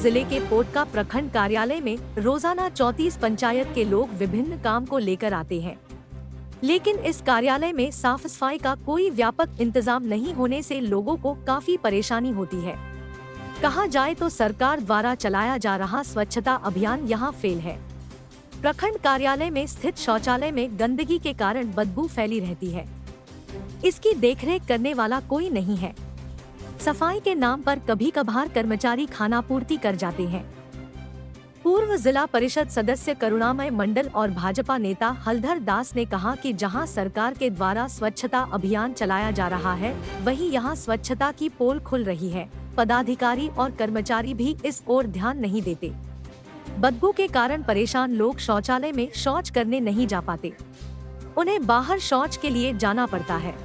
जिले के पोटका प्रखंड कार्यालय में रोजाना 34 पंचायत के लोग विभिन्न काम को लेकर आते हैं, लेकिन इस कार्यालय में साफ सफाई का कोई व्यापक इंतजाम नहीं होने से लोगों को काफी परेशानी होती है। कहा जाए तो सरकार द्वारा चलाया जा रहा स्वच्छता अभियान यहाँ फेल है। प्रखंड कार्यालय में स्थित शौचालय में गंदगी के कारण बदबू फैली रहती है। इसकी देखरेख करने वाला कोई नहीं है। सफाई के नाम पर कभी कभार कर्मचारी खानापूर्ति कर जाते हैं। पूर्व जिला परिषद सदस्य करुणामय मंडल और भाजपा नेता हलधर दास ने कहा कि जहां सरकार के द्वारा स्वच्छता अभियान चलाया जा रहा है, वहीं यहां स्वच्छता की पोल खुल रही है। पदाधिकारी और कर्मचारी भी इस ओर ध्यान नहीं देते। बदबू के कारण परेशान लोग शौचालय में शौच करने नहीं जा पाते, उन्हें बाहर शौच के लिए जाना पड़ता है।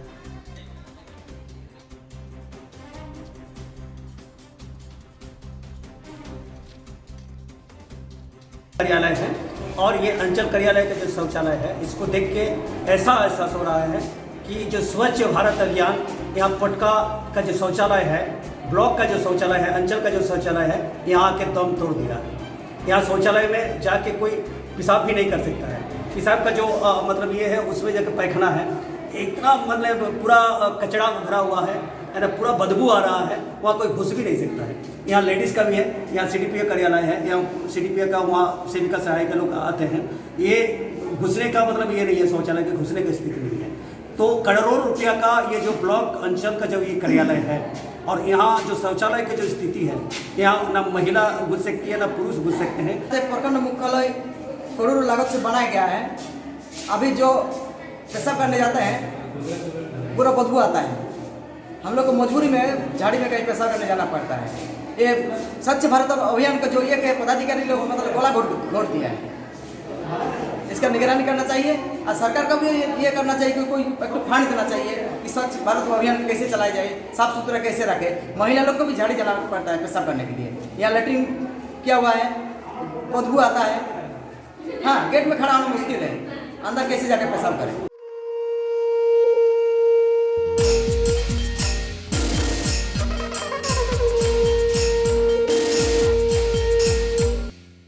कार्यालय है और ये अंचल कार्यालय का जो शौचालय है, इसको देख के ऐसा एहसास हो रहा है कि जो स्वच्छ भारत अभियान, यहाँ पटका का जो शौचालय है, ब्लॉक का जो शौचालय है, अंचल का जो शौचालय है, यहाँ के दम तोड़ दिया। यहाँ शौचालय में जाके कोई पेशाब भी नहीं कर सकता है। पेशाब का जो मतलब ये है, उसमें जाकर पैखाना है, इतना मतलब पूरा कचरा भरा हुआ है ना, पूरा बदबू आ रहा है, वहाँ कोई घुस भी नहीं सकता है। यहाँ लेडीज़ का भी है, यहाँ CDPO कार्यालय है, यहाँ CDPO का वहाँ सेविका सहायिका लोग आते हैं। ये घुसने का मतलब ये नहीं है, शौचालय के घुसने की स्थिति नहीं है। तो करोड़ों रुपया का ये जो ब्लॉक अंचल का जो ये कार्यालय है और यहाँ जो शौचालय की जो स्थिति है, यहाँ ना महिला घुस सकती है ना पुरुष घुस सकते हैं। प्रखंड मुख्यालय करोड़ों लागत से बनाया गया है। अभी जो पेशाब करने जाते हैं पूरा बदबू आता है। हम लोग को मजबूरी में झाड़ी में कहीं पेशाब करने जाना पड़ता है। ये स्वच्छ भारत अभियान का जो एक पदाधिकारी लोग मतलब गोला घोट दिया है, इसका निगरानी करना चाहिए और सरकार को भी ये करना चाहिए कि कोई एक फंड देना चाहिए कि स्वच्छ भारत अभियान कैसे चलाया जाए, साफ सुथरा कैसे रखे। महिला लोग को भी झाड़ी जलाना पड़ता है पेशाब करने के लिए। यहाँ लेटरिन किया हुआ है, बदबू आता है। हाँ, गेट में खड़ा होना मुश्किल है, अंदर कैसे जाकर पेशाब करें।